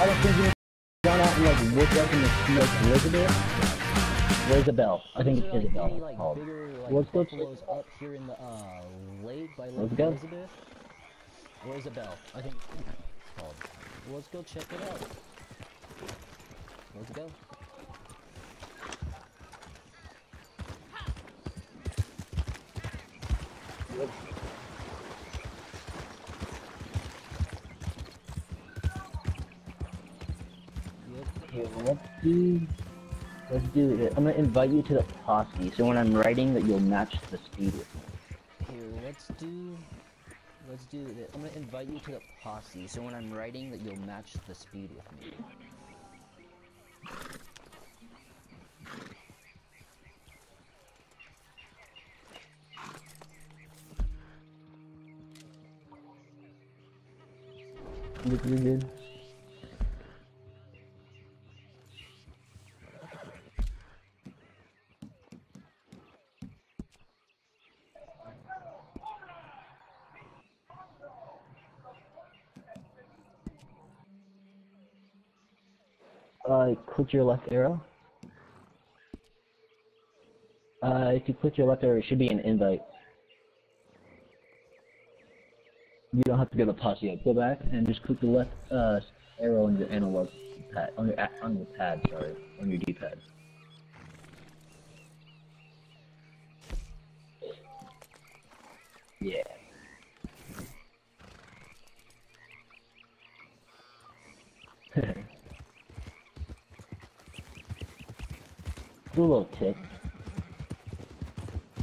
I don't think you've gone out and like looked up in the smoke Elizabeth. Where's the bell? I think it's Isabel. Like, bigger, like, let's go buffaloes up here in the lake by Lake let's go. Elizabeth. Where's the bell? I think it's called. Let's go check it out. Let's go. Okay, well, let's do it. I'm gonna invite you to the posse, so when I'm writing that you'll match the speed with me. Here, let's do it. I'm gonna invite you to the posse, so when I'm writing that you'll match the speed with me. Look really good. Click your left arrow. If you click your left arrow, it should be an invite. You don't have to go to posse yet. Go back and just click the left arrow on your analog pad, on your pad, sorry, on your D-pad. Yeah. A little tick.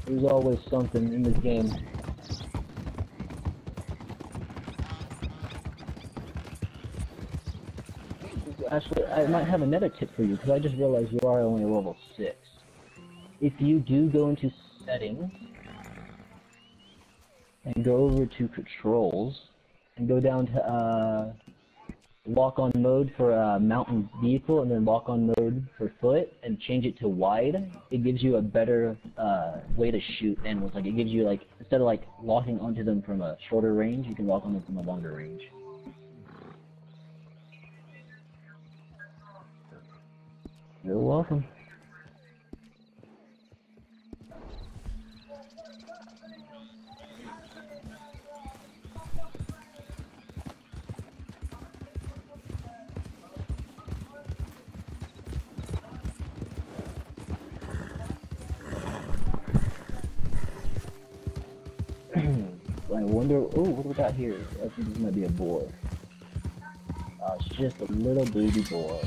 There's always something in this game. Actually, I might have another tip for you, because I just realized you are only level 6. If you do go into settings, and go over to controls, and go down to lock on mode for mountain vehicle, and then lock on mode for foot, and change it to wide, it gives you a better way to shoot animals. Like, it gives you, like, instead of like locking onto them from a shorter range, you can lock on them from a longer range. You're welcome. I wonder, oh, what do we got here? I think this might be a boar. It's just a little baby boar.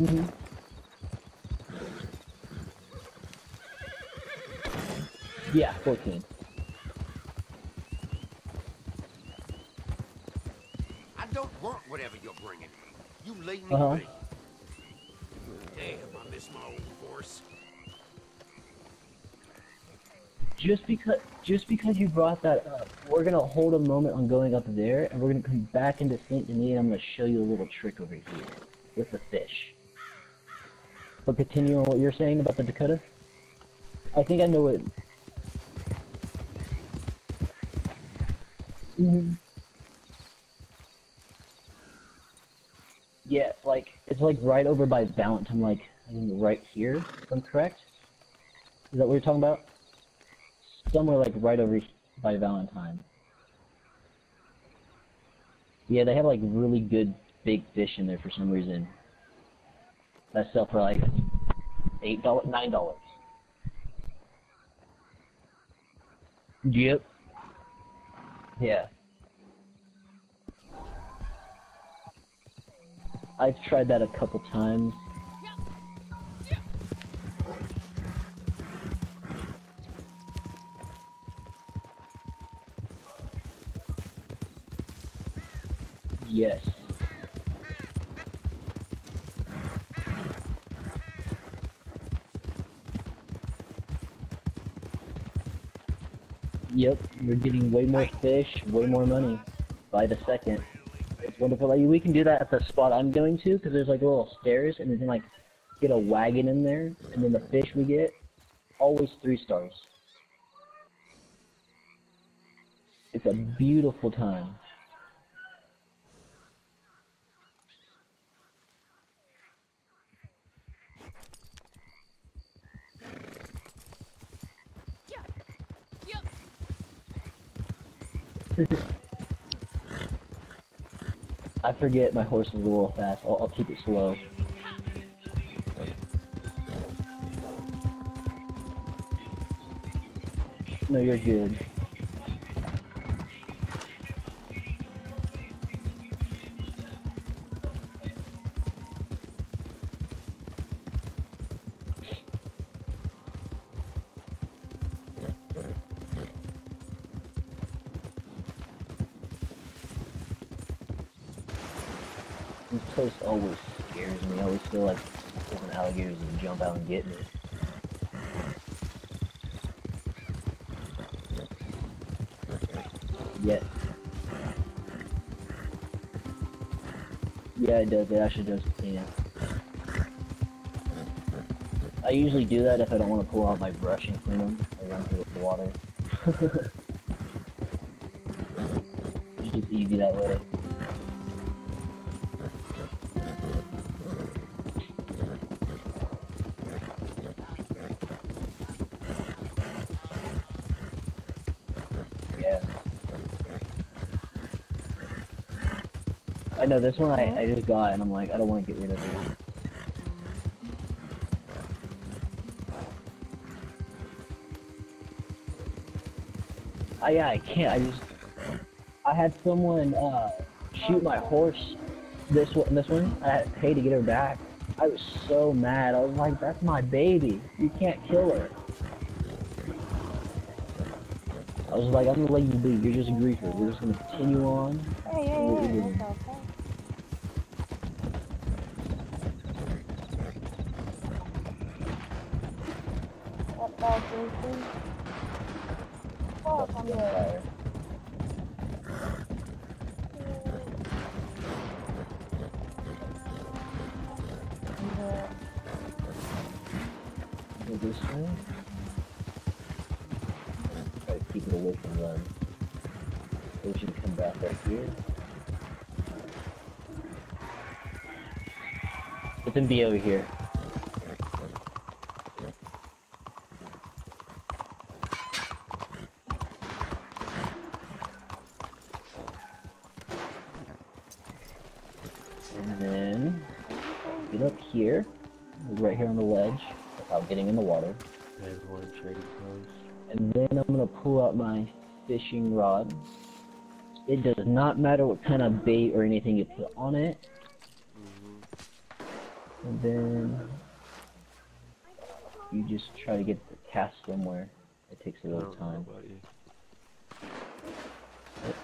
Mm-hmm. Yeah, 14. I don't want whatever you're bringing. You leave me be. Damn, I miss my old horse. Just because you brought that up, we're gonna hold a moment on going up there, and we're gonna come back into Saint Denis, and I'm gonna show you a little trick over here with the fish. But continue on what you're saying about the Dakota. I think I know it. Yeah, like it's like right over by Valentine, like I think right here, if I'm correct. Is that what you're talking about? Somewhere like right over by Valentine. Yeah, they have like really good big fish in there for some reason. That sell for like $8, $9. Yep. Yeah. I've tried that a couple times. Yes. Yep, you're getting way more fish, way more money by the second. It's wonderful. Like, we can do that at the spot I'm going to, because there's like little stairs, and we can like get a wagon in there, and then the fish we get, always 3 stars. It's a beautiful time. I forget my horse is a little fast. I'll keep it slow. No, you're good. This place always scares me. I always feel like there's an alligator's gonna jump out and get me. Yeah. Yeah, it does. It actually does. Yeah. I usually do that if I don't want to pull out my brush and clean them. I run through the water. It's just easy that way. I know this one I just got and I'm like, I don't want to get rid of it. Yeah, I can't. I had someone shoot my horse. This one. I paid to get her back. I was so mad. I was like, that's my baby. You can't kill her. I was like, I'm gonna let you be. You're just a griefer. We're just gonna continue on. Hey. Oh, I'm there. Go this way. Try to keep it away from them. They should come back right here. Let them be over here. And then get up here, right here on the ledge, without getting in the water. And then I'm gonna pull out my fishing rod. It does not matter what kind of bait or anything you put on it. And then you just try to get the cast somewhere. It takes a little time.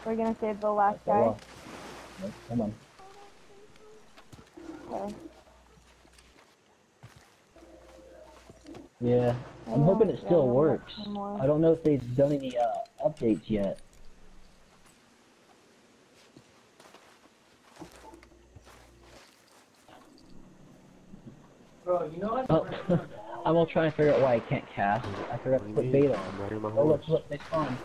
We're gonna save the last guy. Nope, come on. Okay. Yeah, I'm hoping it still works. I don't know if they've done any updates yet. Bro, you know what? Oh, I'm all trying to figure out why I can't cast. I forgot to put bait on. Oh, look, they spawned.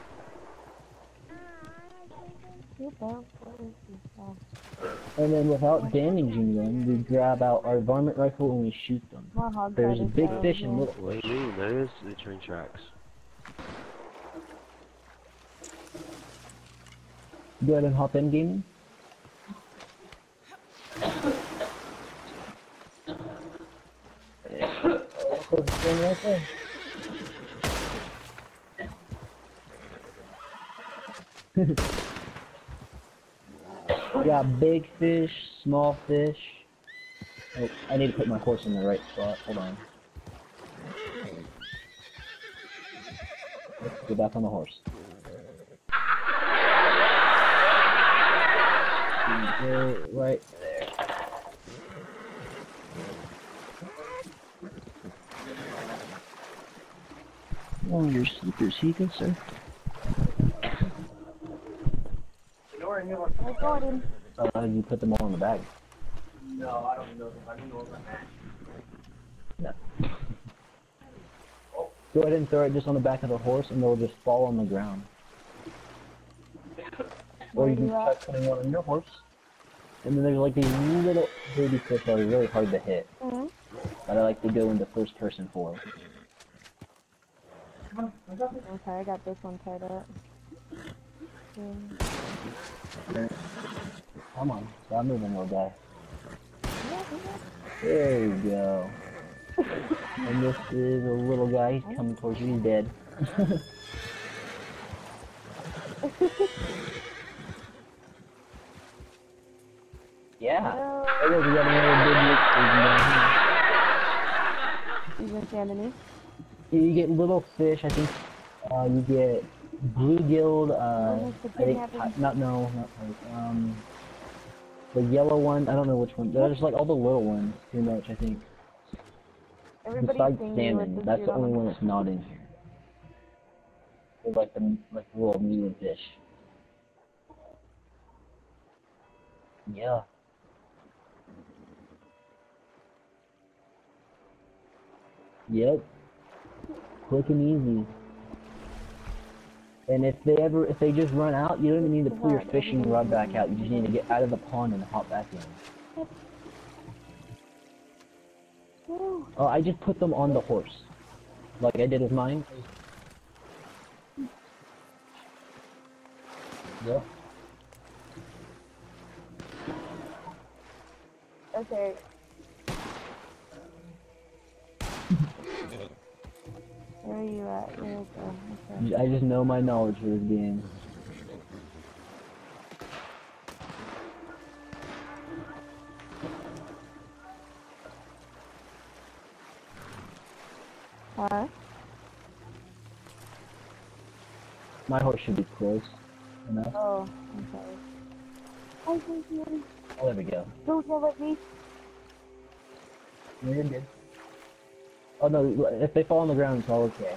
And then without damaging them, we grab out our varmint rifle and we shoot them. There's a big fish and little fish. What do you mean? That is the train tracks. Go ahead and hop in, gaming. Right there. We got big fish, small fish. Oh, I need to put my horse in the right spot. Hold on. Let's go back on the horse. Go right there. Oh, your sleepers, he good, sir. I got him. You put them all in the bag. No, I don't know if I can know that. No. Go ahead and throw it just on the back of the horse, and they'll just fall on the ground. Or you can try putting one on your horse. And then there's like these little baby fish that are really hard to hit. Mm-hmm. That I like to go into first person for. Okay, I got this one tied up. Come on, stop moving, little guy. There you go. And this is a little guy. He's coming towards you. He's dead. Yeah. Oh, look, we got another big You gonna stand in me? You get little fish. I think you get bluegilled. I think not the yellow one. I don't know which one. There's like all the little ones. Too much, I think. Besides salmon, that's the only one that's not in here. They're like the little medium fish. Yeah. Yep. Quick and easy. And if they just run out, you don't even need to pull your fishing rod back out. You just need to get out of the pond and hop back in. Oh, I just put them on the horse. Like I did with mine. Yep. Okay. Where are you at? Where is it? Okay. I just know my knowledge for this game. Huh? My horse should be close enough. Oh, I'm sorry. I think you. Oh, there we go. Don't yell at me. No, you're good. Oh no, if they fall on the ground, it's all okay.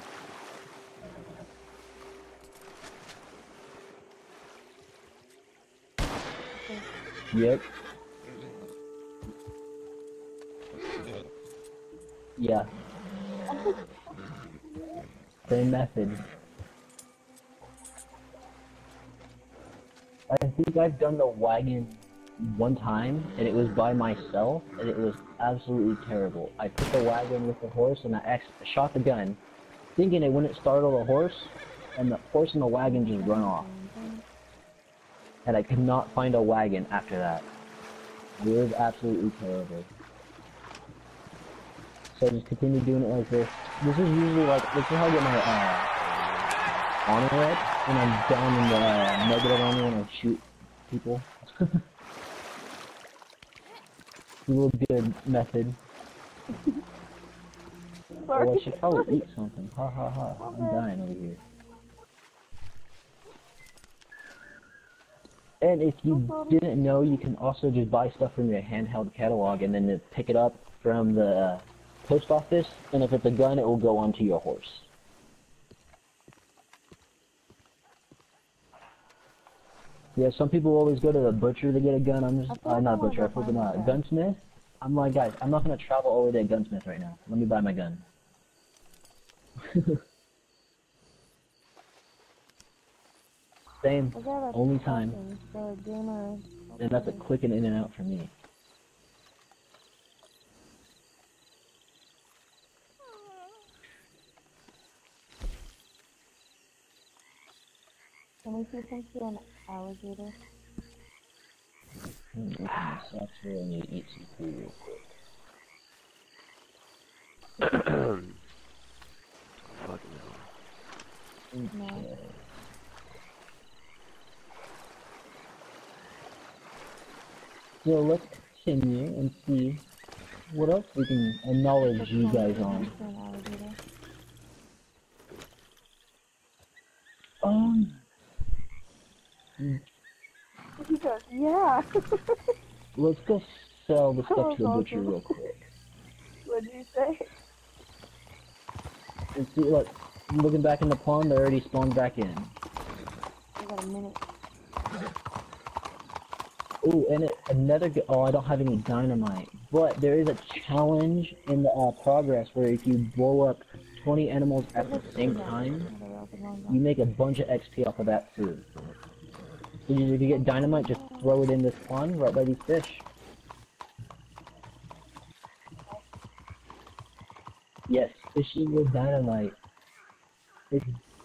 Yep. Yeah. Same method. I think I've done the wagon one time, and it was by myself, and it was absolutely terrible. I put the wagon with the horse, and I shot the gun, thinking it wouldn't startle the horse, and the horse and the wagon just run off. And I could not find a wagon after that. It was absolutely terrible. So I just continue doing it like this. This is usually like, this is how I get my honor red, when I'm down in the negative honor when I shoot people. A little good method. Sorry. Oh, I should probably eat something. Ha ha ha. I'm dying over here. And if you didn't know, you can also just buy stuff from your handheld catalog and then pick it up from the post office, and if it's a gun, it will go onto your horse. Yeah, some people always go to the butcher to get a gun. I'm just, not a butcher, I put them a gunsmith. I'm like, guys, I'm not going to travel all the way to a gunsmith right now. Let me buy my gun. Same, only time. And that's a quick and in and out for me. Can we see something an alligator? That's where I need to eat some food real quick. Fucking hell. Okay. So let's continue and see what else we can acknowledge you guys on. He goes, yeah. Let's go sell the stuff to the butcher real quick. What did you say? And see, look, looking back in the pond, they already spawned back in. I got a minute. Ooh, and oh, I don't have any dynamite. But there is a challenge in the progress where if you blow up 20 animals at the same time, you make a bunch of XP off of that too. So if you get dynamite, just throw it in this pond right by these fish. Yes, fishing with dynamite.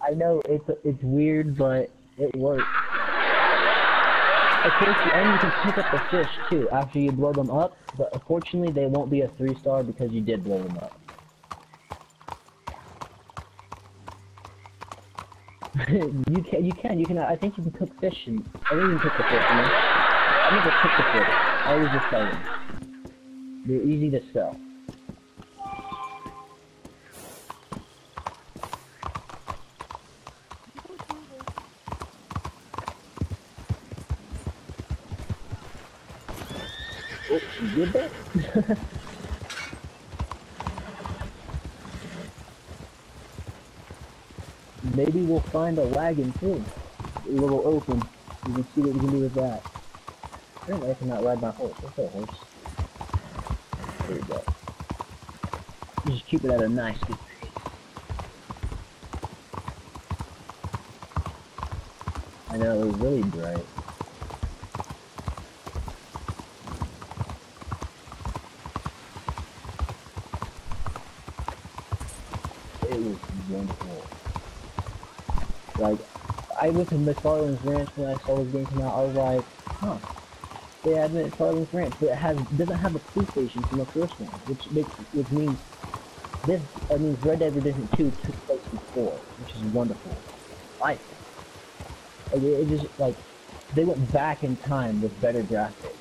I know it's weird, but it works. Of course, and you can pick up the fish too after you blow them up, but unfortunately they won't be a 3-star because you did blow them up. you can. I think you can cook fish, and I think you can cook the fish. I never cooked the fish. I always just sell them. They're easy to sell. Oh, you did that? Maybe we'll find a wagon too. A little open. You can see what we can do with that. Apparently I cannot ride my horse. What's that horse? There we go. Just keep it at a nice good pace. I know, it was really bright. It was wonderful. Like, I went to McFarlane's Ranch when I saw this game come out. I was like, huh. They had McFarlane's Ranch, but it doesn't have the police station from the first one, which means Red Dead Redemption 2 took place before, which is wonderful. I think. Like, it just like they went back in time with better graphics.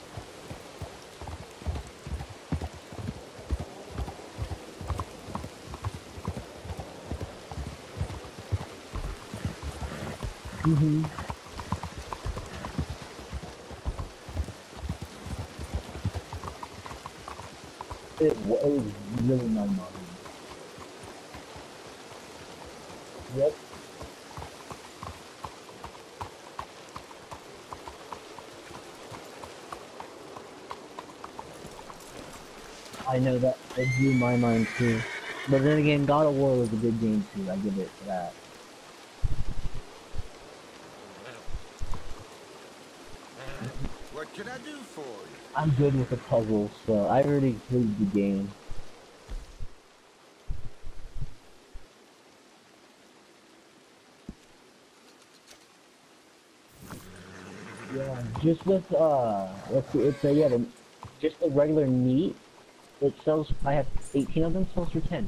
Mm-hmm. It was really mind-boggling. Yep. I know that blew my mind too. But then again, God of War was a good game too. I give it for that. What can I do for you? I'm good with the puzzles, so I already played the game. Yeah, just with let's see, it's just the regular meat. It sells. I have 18 of them. Sells for 10.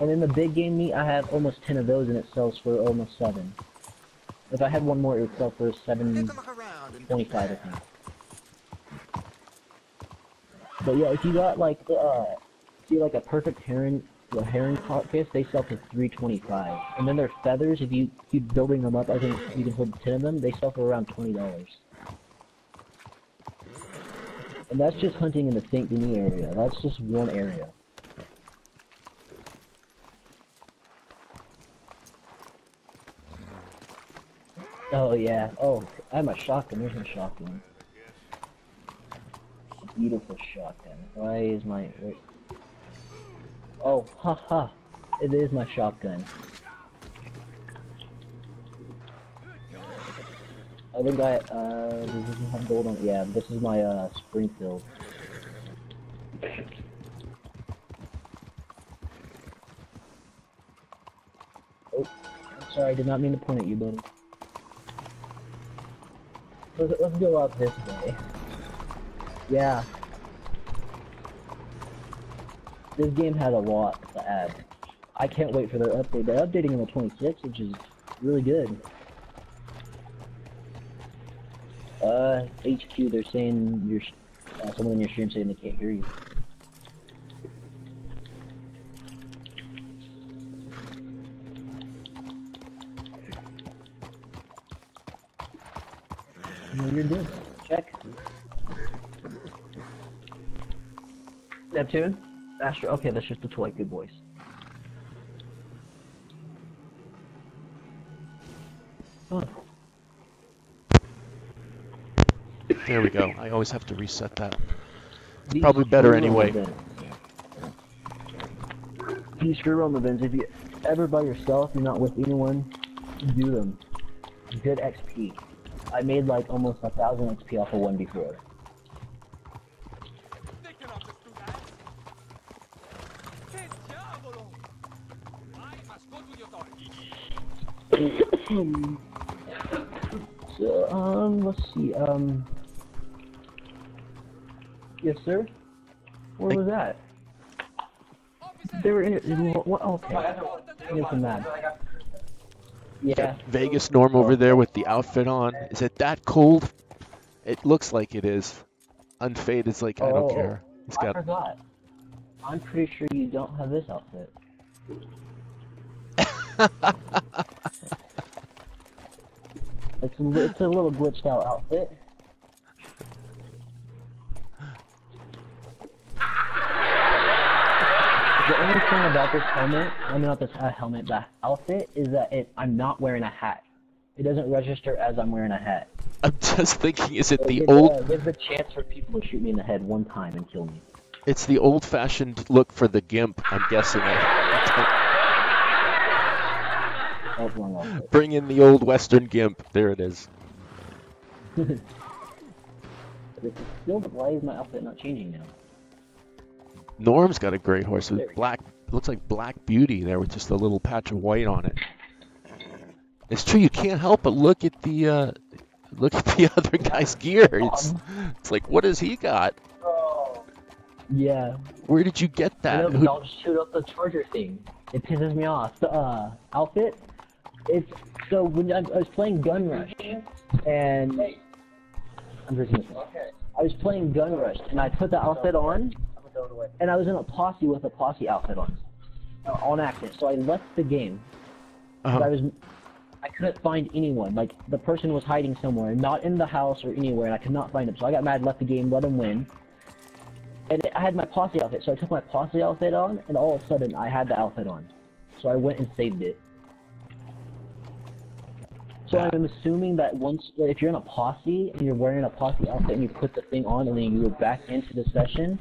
And then the big game meat, I have almost 10 of those, and it sells for almost 7. If I had one more, it would sell for 7.25, I think. But yeah, if you got like a perfect herring carcass, they sell for 3.25. And then their feathers, if you keep building them up, I think you can hold 10 of them. They sell for around $20. And that's just hunting in the Saint Denis area. That's just one area. Oh yeah. Oh, I have a shotgun. There's my shotgun. Beautiful shotgun. Why is my... Wait. Oh, haha. It is my shotgun. I think does this have gold on it? Yeah, this is my, Springfield. Oh, I'm sorry, I did not mean to point at you, buddy. Let's go up this way. Yeah. This game has a lot to add. I can't wait for their update. They're updating on the 26th, which is really good. HQ, they're saying someone in your stream saying they can't hear you. No, you're good. Check. Neptune? Astro? Okay, that's just the toy. Good voice. Huh. There we go. I always have to reset that. These Probably better screw room anyway. events. These screw room events, if you ever by yourself, you're not with anyone, do them. Good XP. I made like almost 1,000 XP off of one before. So, let's see, yes, sir? Where was that? They were in it, what, okay. Get some mad. Yeah. Vegas Norm over there with the outfit on. Is it that cold? It looks like it is. Unfade is like, I don't care. He's I got. forgot. I'm pretty sure you don't have this outfit. It's a little glitched out outfit. The only thing about this helmet, I mean not this helmet, the outfit, is that I'm not wearing a hat. It doesn't register as I'm wearing a hat. I'm just thinking, is it So the old? There's a chance for people to shoot me in the head one time and kill me. It's the old-fashioned look for the gimp. I'm guessing. That's wrong outfit. Bring in the old Western gimp. There it is. Still, why is my outfit not changing now? Norm's got a gray horse with black. Looks like Black Beauty there with just a little patch of white on it. It's true. You can't help but look at the other guy's gear. It's like, what has he got? Yeah. Where did you get that? I know, I'll just shoot up the charger thing. It pisses me off. The outfit. It's so when I was playing Gun Rush, and I'm just gonna say, I was playing Gun Rush, and I put the outfit on, and I was in a posse with a posse outfit on accident. So I left the game. I couldn't find anyone. Like the person was hiding somewhere, not in the house or anywhere, and I could not find him. So I got mad, left the game, let him win. And I had my posse outfit, so I took my posse outfit on, and all of a sudden I had the outfit on. So I went and saved it. So I'm assuming that if you're in a posse and you're wearing a posse outfit and you put the thing on and then you go back into the session,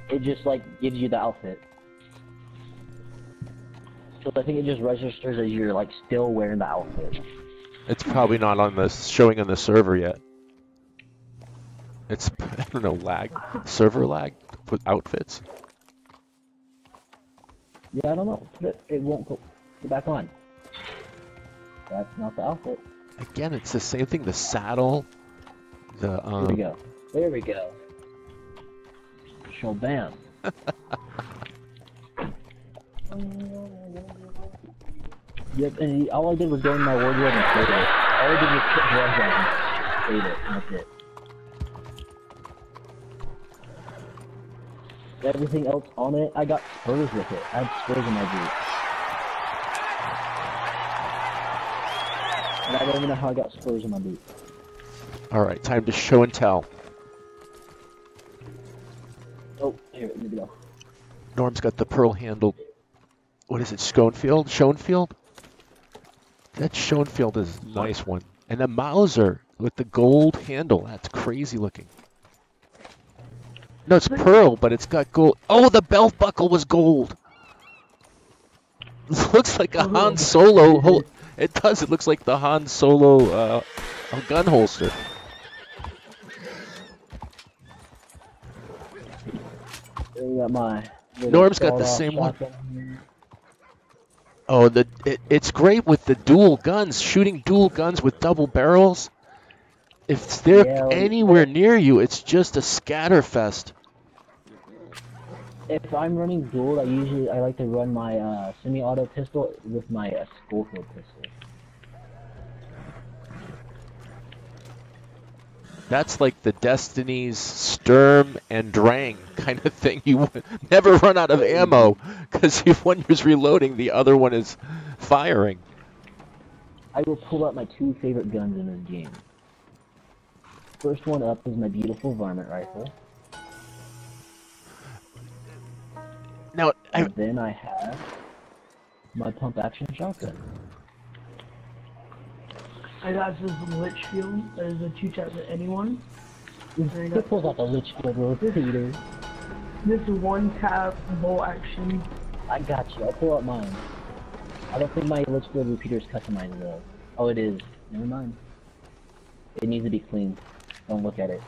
it just like gives you the outfit. So I think it just registers as you're like still wearing the outfit. It's probably not on the showing on the server yet. It's, I don't know, lag, server lag with outfits. Yeah, I don't know. It won't go back on. That's not the outfit. Again, it's the same thing. The saddle, the There we go. There we go. Shabam. Yep, and all I did was go in my wardrobe and save it. All I did was put gloves on and save it, and that's it. Everything else on it, I got spurs with it. I had spurs in my boot. And I don't even know how I got spurs in my boot. Alright, time to show and tell. Oh, here, let me go. Norm's got the pearl handle. What is it, Schoenfield? Schoenfield? That Schoenfield is a nice one. And the Mauser with the gold handle. That's crazy looking. No, it's pearl, but it's got gold. Oh, the belt buckle was gold. Looks like a Han Solo. It does. It looks like the Han Solo gun holster. Got my Norm's got the same one. Oh, it's great with the dual guns. Shooting dual guns with double barrels. If they're anywhere near you, it's just a scatterfest. If I'm running dual, I like to run my semi-auto pistol with my Schofield pistol. That's like the Destiny's Sturm and Drang kind of thing. You would never run out of ammo because if one is reloading, the other one is firing. I will pull out my two favorite guns in this game. First one up is my beautiful varmint rifle. Now, and then I have my pump action shotgun. I got this Litchfield. That is a 2-tap to anyone. It pulls out the Litchfield repeater. This 1-tap bolt action. I got you. I'll pull out mine. I don't think my Litchfield repeater is customized though. Oh, it is. Never mind. It needs to be cleaned. Don't look at it.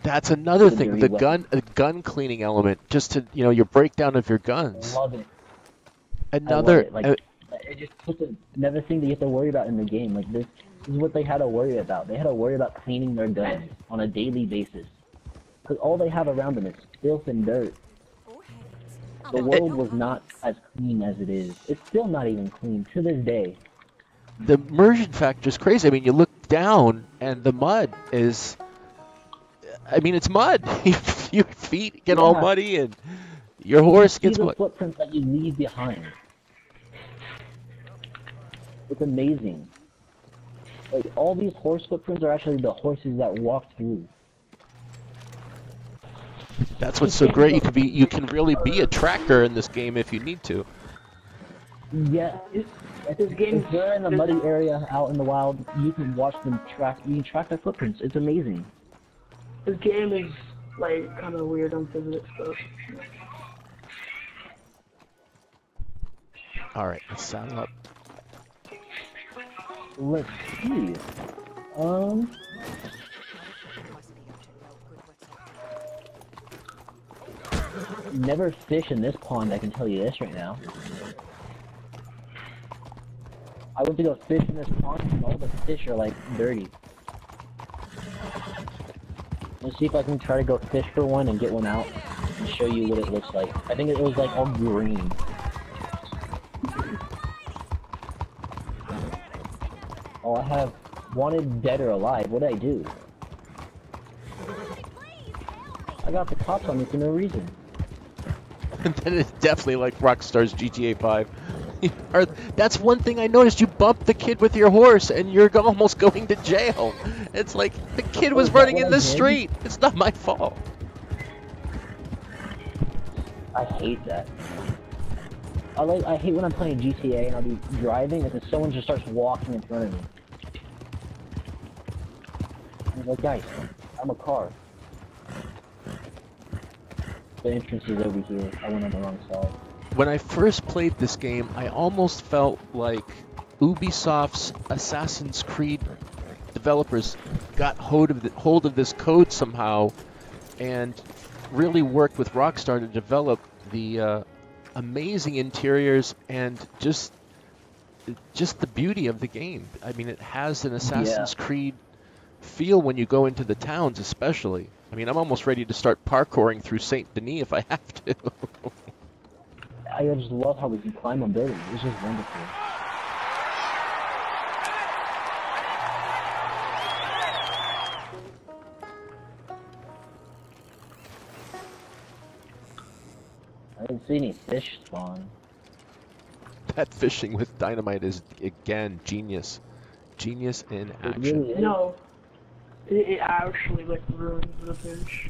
That's another The thing. dirty The weapon. gun cleaning element, just to your breakdown of your guns. Love it. Another. I love it. Like, it just puts another thing that you have to worry about in the game. Like this is what they had to worry about. They had to worry about cleaning their guns on a daily basis. Because all they have around them is filth and dirt. The world was not as clean as it is. It's still not even clean to this day. The immersion factor is crazy. I mean, you look down and the mud is. I mean, it's mud. Your feet get all muddy and your horse gets the mud. footprints that you leave behind. It's amazing. Like all these horse footprints are actually the horses that walked through. That's what's so great. You can really be a tracker in this game if you need to. Yeah, if they're in a muddy area out in the wild, you can watch them track. You can track their footprints. It's amazing. This game is like kind of weird on physics stuff. All right, let's saddle up. Let's see. Never fish in this pond, I can tell you this right now. I went to go fish in this pond and all the fish are like dirty. Let's see if I can try to go fish for one and get one out and show you what it looks like. I think it was like all green. Oh, I have wanted dead or alive. What did I do? I got the cops on me for no reason. And then it's definitely like Rockstar's GTA 5. That's one thing I noticed. You bumped the kid with your horse, and you're almost going to jail. It's like the kid was running in the street. It's not my fault. I hate that. I hate when I'm playing GTA and I'll be driving and then someone just starts walking in front of me. I'm like, guys, I'm a car. The entrance is over here. I went on the wrong side. When I first played this game, I almost felt like Ubisoft's Assassin's Creed developers got hold of this code somehow and really worked with Rockstar to develop the amazing interiors and just the beauty of the game. I mean, it has an Assassin's Creed feel when you go into the towns, especially. I mean, I'm almost ready to start parkouring through Saint Denis if I have to. I just love how we can climb on buildings. It's just wonderful. I didn't see any fish spawn. That fishing with dynamite is, again, genius. Genius in action. Really is. No, it actually like ruins the fish.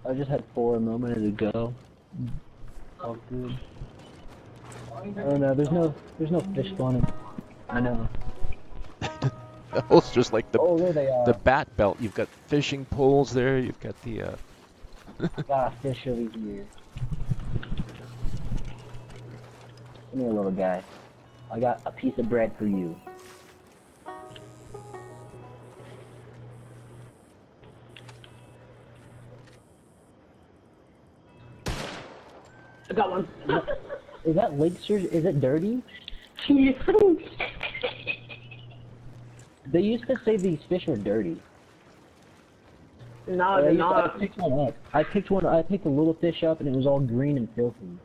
I just had 4 a moment ago. Oh, good. Oh no, there's no fish spawning. I know. It's just like Oh, there they are. the bat belt. You've got fishing poles there. You've got the. Got a fish over here. Come here, little guy. I got a piece of bread for you. I got one. Is that lake surge? Is it dirty? They used to say these fish were dirty. No, they're I not. picked one up. I picked a little fish up and it was all green and filthy.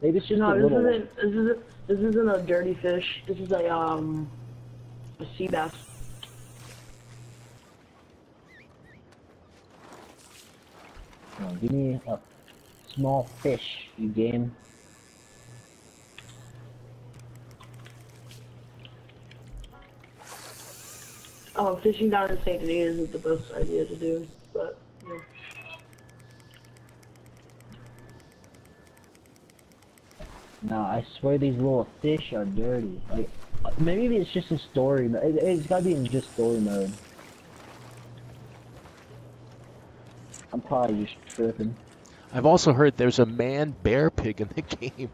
Maybe it's just No, a little. this isn't a dirty fish. This is a sea bass. Come on, give me a small fish, you game. Fishing down in St. Denis isn't the best idea to do, but yeah. No, I swear these little fish are dirty. Like, Maybe it's just a story. It's gotta be in just story mode. I'm probably just tripping. I've also heard there's a man-bear pig in the game.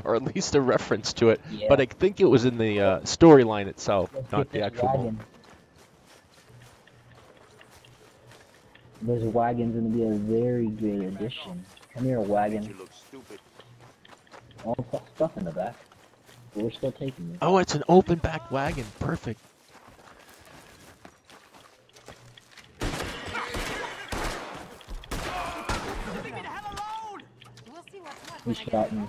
Or at least a reference to it. Yeah. But I think it was in the storyline itself, Let's not get the this actual wagon. This wagon's gonna be a very good addition. Come here, wagon. You look stupid. All the stuff in the back. But we're still taking it. Oh, it's an open back wagon. Perfect. He shot me.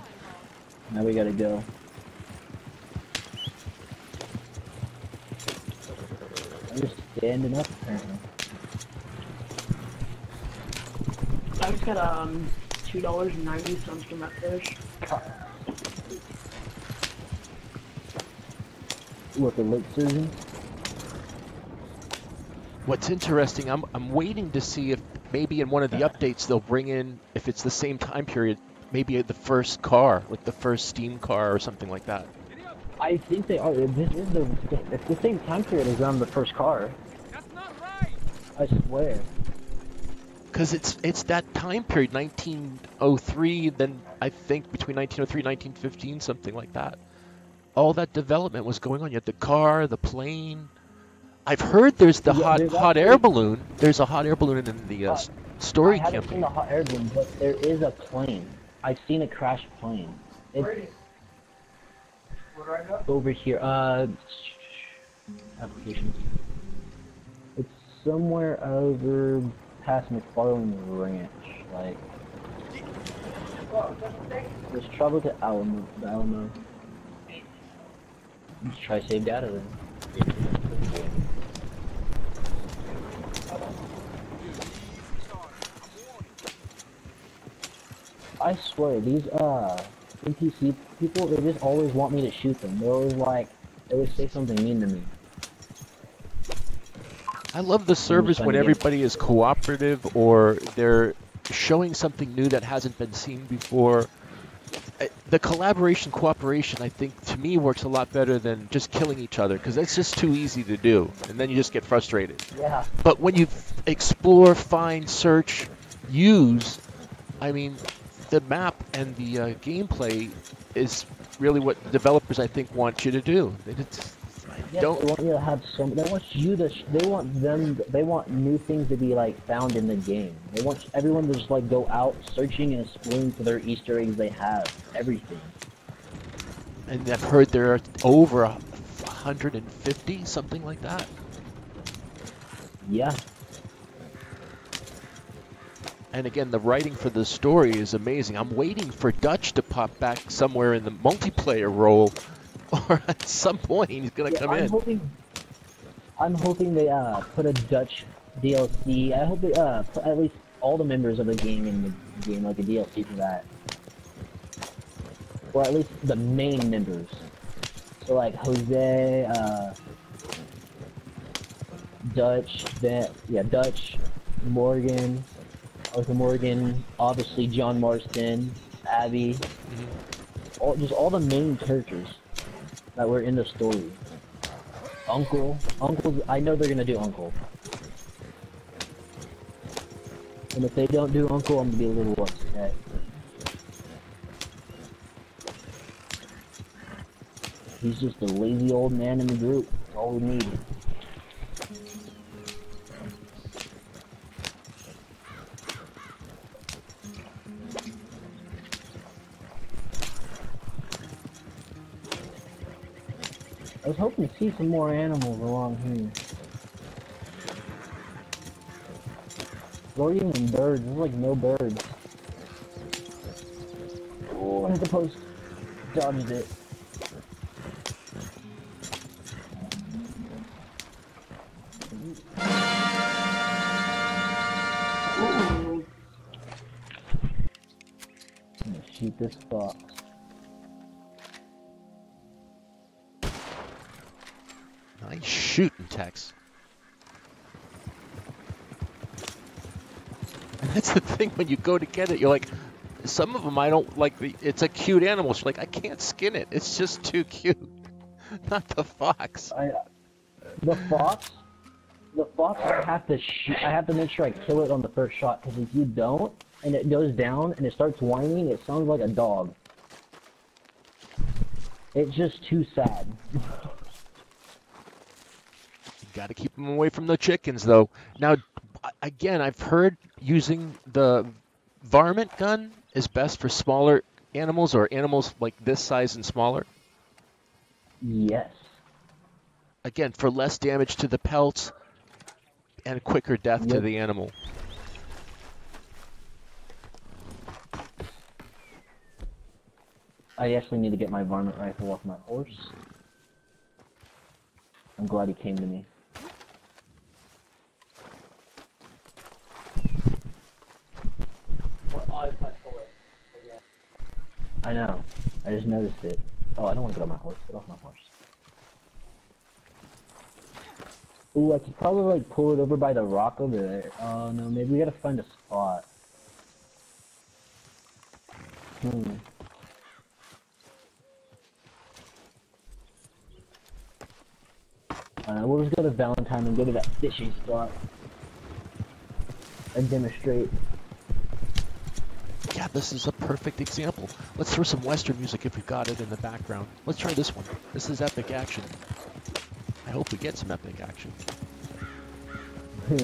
Now we gotta go. I'm just standing up apparently. I just got $2.90 from that fish. What, the lip surgeon? What's interesting, I'm waiting to see if maybe in one of the updates they'll bring in, if it's the same time period, maybe the first car, like the first Steam car or something like that. I think they are. It's the same time period as on the first car. That's not right. I swear. Because it's that time period, 1903, then I think between 1903 and 1915, something like that. All that development was going on. You had the car, the plane. I've heard there's the hot air balloon. There's a hot air balloon in the story I haven't seen campaign. the hot air balloon, but there is a plane. I've seen a crashed plane. It's over here. Applications. It's somewhere over past McFarland Ranch. Like, just travel to Alamo. The Alamo. Let's try save data then. I swear, these NPC people, they just always want me to shoot them. They always say something mean to me. I love the service when everybody is cooperative or they're showing something new that hasn't been seen before. The collaboration, cooperation, I think, to me, works a lot better than just killing each other, because that's just too easy to do, and then you just get frustrated. Yeah. But when you explore, find, search, use, I mean, the map and the gameplay is really what the developers, I think, want you to do. They They want you to have some. They want you to. They want new things to be like found in the game. They want everyone to just like go out searching and exploring for their Easter eggs. They have everything. And I've heard there are over 150, something like that. Yeah. And again, the writing for the story is amazing. I'm waiting for Dutch to pop back somewhere in the multiplayer role, or at some point he's gonna come in. I'm hoping they put a Dutch DLC. I hope they put at least all the members of the game in the game, like a DLC for that, or at least the main members. So like Jose, Dutch, Dutch, Morgan. Arthur Morgan, obviously John Marston, Abby, just all the main characters that were in the story. Uncle, I know they're gonna do Uncle. And if they don't do Uncle, I'm gonna be a little upset. He's just a lazy old man in the group. That's all we need. I was hoping to see some more animals along here. Or even birds. There's like no birds. Oh, I hit the post. Dodged it. I'm gonna shoot this fox. Nice shooting, Tex. And that's the thing, when you go to get it, you're like, some of them I don't like. It's a cute animal. She's like, I can't skin it. It's just too cute. Not the fox. The fox. The fox, I have to make sure I kill it on the first shot, because if you don't, and it goes down and it starts whining, it sounds like a dog. It's just too sad. You got to keep them away from the chickens, though. Now, again, I've heard using the varmint gun is best for smaller animals or animals like this size and smaller. Yes. Again, for less damage to the pelts and quicker death to the animal. I actually need to get my varmint rifle off my horse. I'm glad he came to me. I know. I just noticed it. Oh, I don't want to get on my horse. Get off my horse. Ooh, I could probably like pull it over by the rock over there. Oh no, maybe we gotta find a spot. We'll just go to Valentine and go to that fishing spot and demonstrate. Yeah, this is a perfect example. Let's throw some Western music if we've got it in the background. Let's try this one. This is epic action. I hope we get some epic action.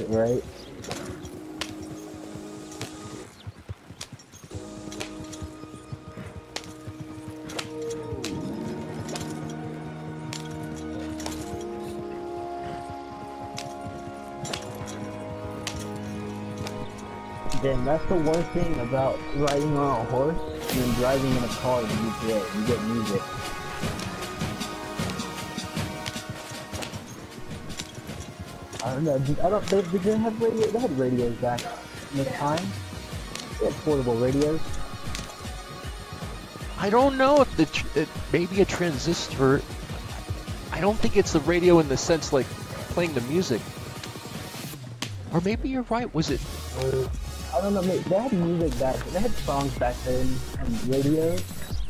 Right? Then that's the worst thing about riding on a horse and then driving in a car in GTA. You get music. I don't know. Did they have radio? They had radios back in the time. They had portable radios. I don't know if it may be a transistor. I don't think it's the radio in the sense like playing the music. Or maybe you're right. Was it? I don't know. They had music back. They had songs back then and radios,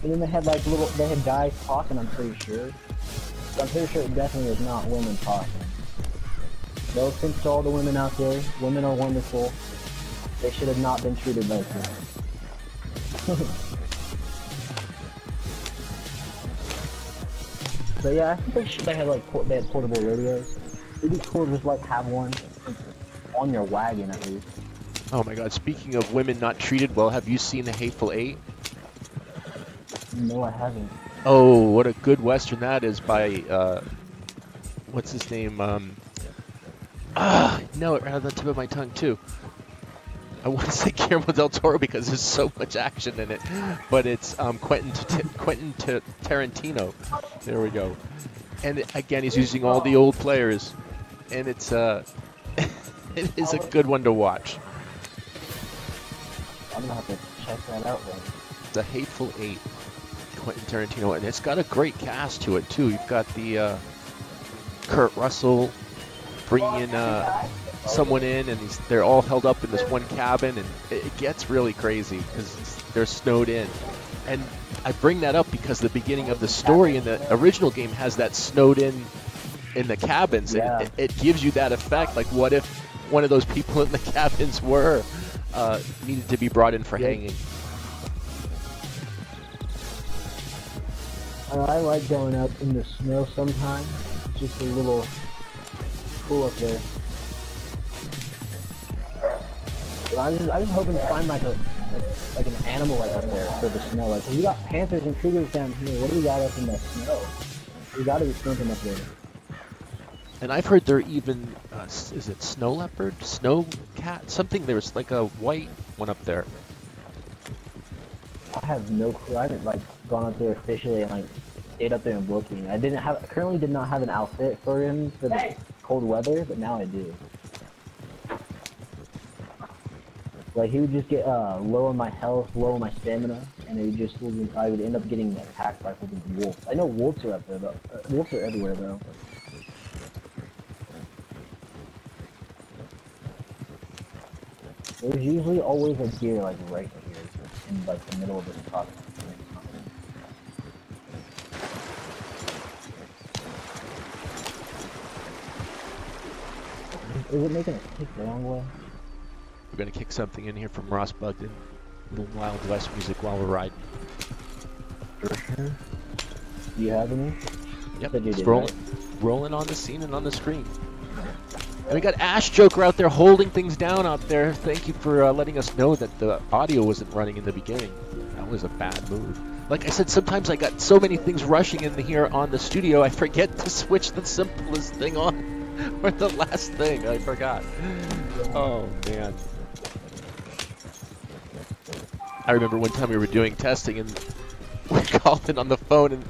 and then they had like they had guys talking. I'm pretty sure. So I'm pretty sure it definitely is not women talking. No offense to all the women out there. Women are wonderful. They should have not been treated like this. So yeah, I think they had like they had portable radios. It'd be cool to just like have one on your wagon at least. Oh my God! Speaking of women not treated well, have you seen The Hateful Eight? No, I haven't. Oh, what a good Western that is by what's his name? I know it right on the tip of my tongue too. I want to say Guillermo del Toro because there's so much action in it, but it's Quentin Tarantino. There we go. And again, he's using all the old players, and it's it is a good one to watch. I'm gonna have to check that out then. The Hateful Eight, Quentin Tarantino, and it's got a great cast to it too. You've got the Kurt Russell bringing someone in, and they're all held up in this one cabin, and it gets really crazy because they're snowed in. And I bring that up because the beginning of the story in the original game has that snowed in the cabins, and it gives you that effect. Like, what if one of those people in the cabins were needed to be brought in for hanging? I like going up in the snow sometimes. It's just a little cool up there. But I'm just hoping to find like an animal like up there for the snow. Like, we got panthers and cougars down here. What do we got up in the snow? We gotta be something up there. And I've heard there even is it snow leopard, snow cat, something. There's like a white one up there. I have no clue. I haven't like gone up there officially and like stayed up there and looking. Currently did not have an outfit for him for the cold weather, but now I do. Like, he would just get low on my health, low on my stamina, and I would end up getting attacked by fucking wolves. I know wolves are up there, though. Wolves are everywhere, though. There's usually always a deer like right here, in like the middle of this process. Is it making it take the long way? We're gonna kick something in here from Ross Bugden. A little Wild West music while we're riding. For sure. Do you have any? Yep, It's it's rolling on the scene and on the screen. And we got Ash Joker out there holding things down out there. Thank you for letting us know that the audio wasn't running in the beginning. That was a bad move. Like I said, sometimes I got so many things rushing in here on the studio, I forget to switch the simplest thing on. Or the last thing, I forgot. Oh, man. I remember one time we were doing testing and we called in on the phone and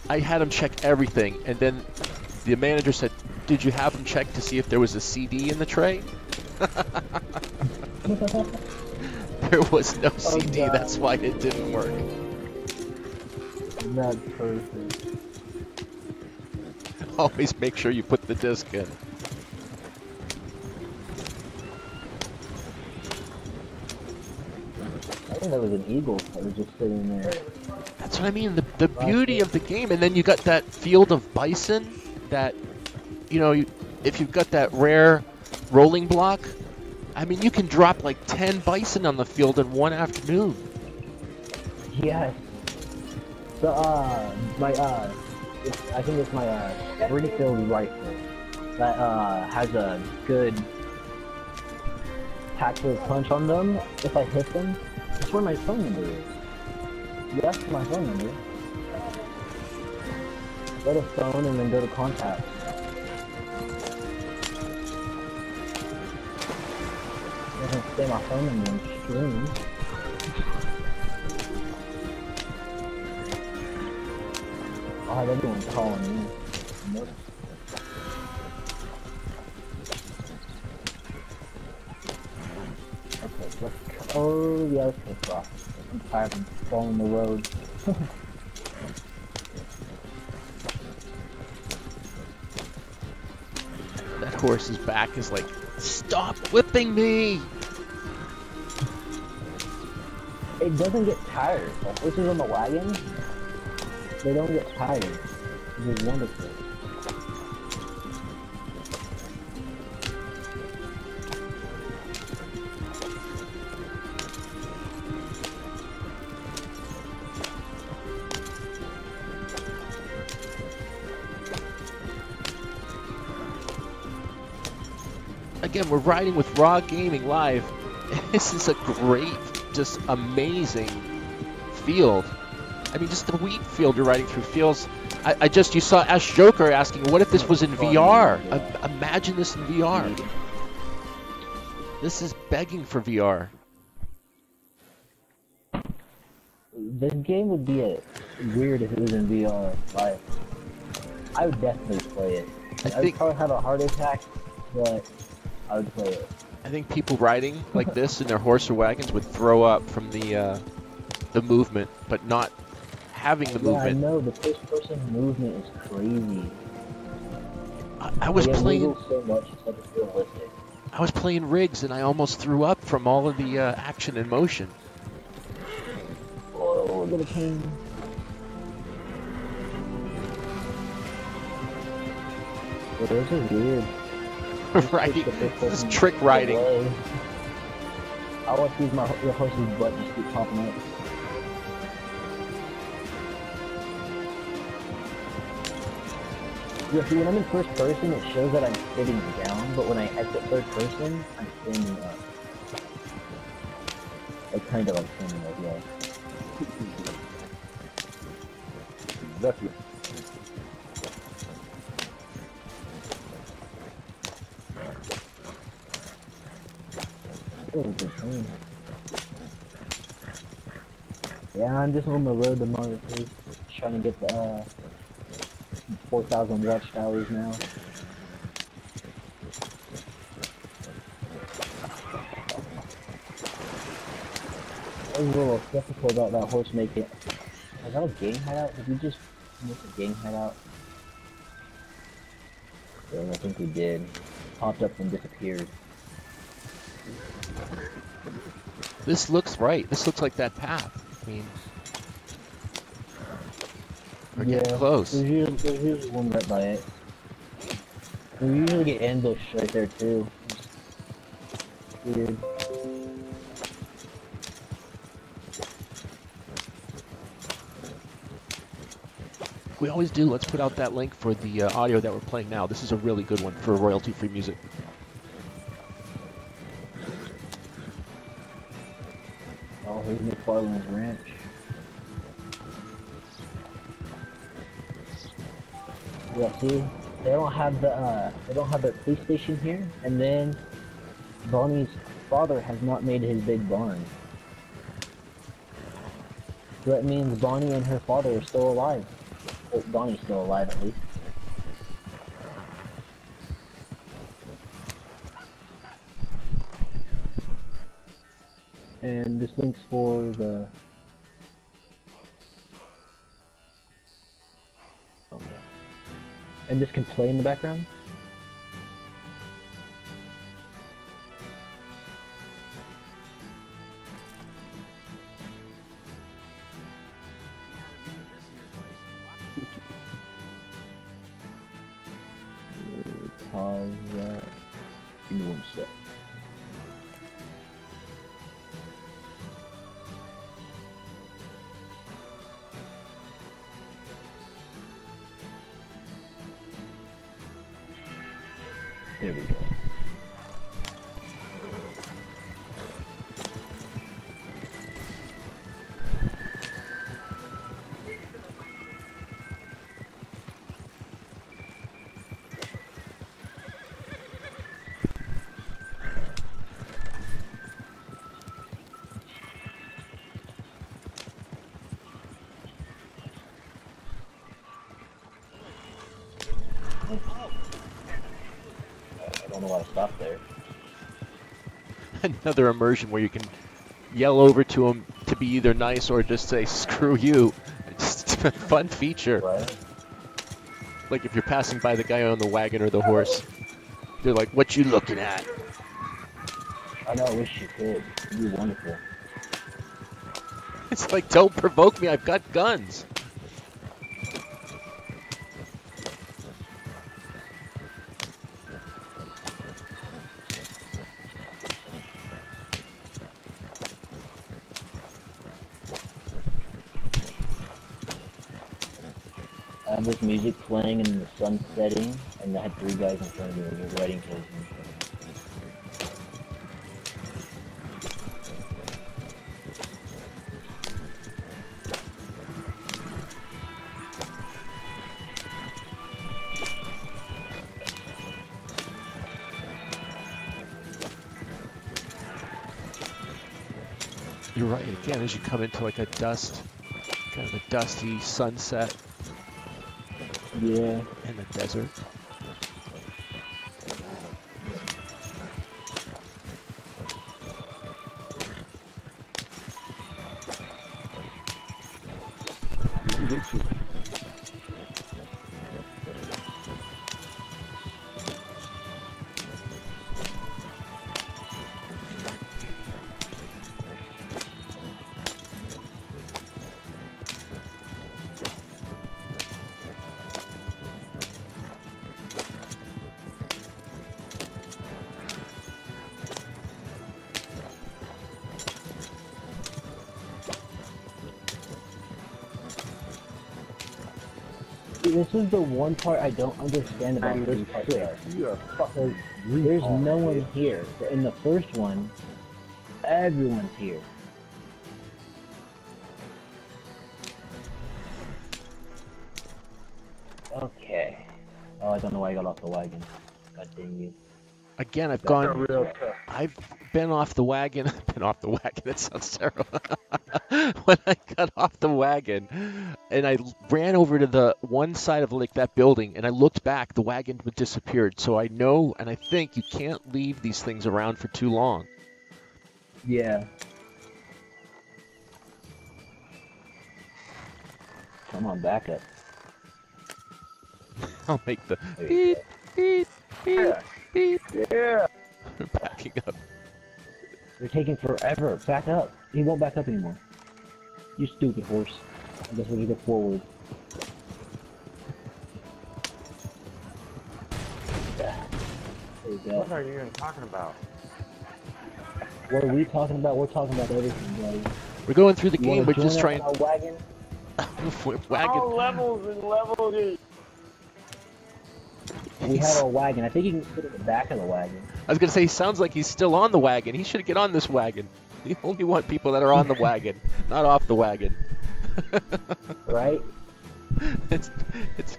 I had him check everything. And then the manager said, "Did you have him check to see if there was a CD in the tray?" There was no CD, God. that's why it didn't work. That's perfect. Always make sure you put the disc in. I think that was an eagle that was just sitting there. That's what I mean, the beauty of the game. And then you got that field of bison that, you know, if you've got that rare rolling block, I mean, you can drop like 10 bison on the field in one afternoon. Yes. So, I think it's my, refilled rifle that, has a good tactical punch on them. If I hit them, that's where my phone number is. Yes, my phone number. Go to phone and then go to contacts. Doesn't say my phone number in stream. I'll have everyone calling me. Nope. Okay, let's. Oh, yeah, let's take off. I'm tired of following the road. That horse's back is like, "Stop whipping me!" It doesn't get tired. The horses on the wagon, they don't get tired. It is wonderful. Again, we're riding with Raw Gaming Live. This is a great, just amazing field. I mean, just the wheat field you're riding through feels... you saw Ash Joker asking, what if this was in VR? Imagine this in VR. This is begging for VR. This game would be weird if it was in VR. Like, I would definitely play it. I would probably have a heart attack, but I would play it. I think people riding like this in their horse or wagons would throw up from the movement, but not having the movement. Yeah, I know, the first-person movement is crazy. I was playing so much, it's like it's realistic. I was playing rigs and I almost threw up from all of the action and motion. Oh, look at the pain. Well, this is weird. Riding. This is trick riding. I want to use your horse's butt just keep popping up. Yeah, see, when I'm in first person, it shows that I'm sitting down, but when I exit third person, I'm standing up. I kind of like standing up, yeah. Exactly. Yeah, I'm just on the road to Margaret, trying to get the 4,000 watchtowers now. I was a little skeptical about that horse making. Was that a gang hideout? Did we just make a gang hideout? Yeah, I think we did. Popped up and disappeared. This looks right. This looks like that path. I mean, we're getting close. There's usually one right by it. We usually get ambushed right there too. It's weird. We always do. Let's put out that link for the audio that we're playing now. This is a really good one for royalty-free music. Oh, here's McFarlane's Ranch. Yeah, see, they don't have their police station here, and then Bonnie's father has not made his big barn. So that means Bonnie and her father are still alive. Well, Bonnie's still alive at least. And this link's for the... Okay. And this can play in the background? Pause that. Give me one sec. There we go. I don't know why I stopped there. Another immersion where you can yell over to them to be either nice or just say screw you. It's a fun feature. Right? Like if you're passing by the guy on the wagon or the horse, they're like, "What you looking at?" I know, I wish you could. It'd be wonderful. It's like, don't provoke me. I've got guns. I have this music playing and the sun setting, and I had 3 guys in front of me who were riding towards me. You're right. Again, as you come into like a dust, kind of a dusty sunset Yeah. in the desert. This is the one part I don't understand about this part. There's no one here. In the first one, everyone's here. Okay. Oh, I don't know why I got off the wagon. God dang you. Again, I've been off the wagon. That sounds terrible. When I got off the wagon, and I ran over to the one side of like that building, and I looked back, the wagon had disappeared. So I know, and I think you can't leave these things around for too long. Yeah. Come on, back up. I'll make the There beep, you beep, beep, Yeah. beep. Yeah. Backing up. You're taking forever. Back up. He won't back up anymore. You stupid horse. I guess we can go forward. There you go. What are you even talking about? What are we talking about? We're talking about everything, buddy. We're going through the You game. wanna We're just join trying. us on our wagon? We're Oh, wagon. levels and levels. We have our wagon. I think you can sit in the back of the wagon. I was gonna say he sounds like he's still on the wagon. He should get on this wagon. We only want people that are on the wagon, not off the wagon. Right? It's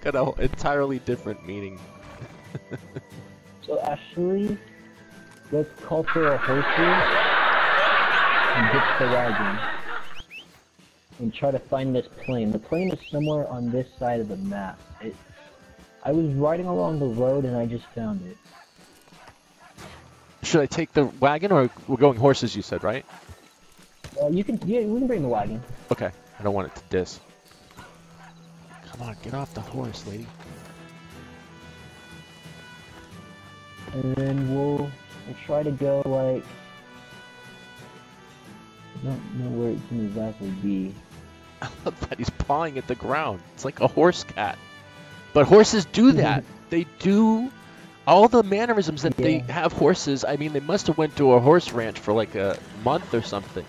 got an entirely different meaning. So actually, let's call for our horses and ditch the wagon. And try to find this plane. The plane is somewhere on this side of the map. I was riding along the road and I just found it. Should I take the wagon, or we're going horses? You said, right? You can, yeah, we can bring the wagon. Okay. I don't want it to diss. Come on, get off the horse, lady. And then we'll try to go like, I don't know where it can exactly be. I love that he's pawing at the ground. It's like a horse cat. But horses do that. They do all the mannerisms that they have horses. I mean, they must have went to a horse ranch for like a month or something.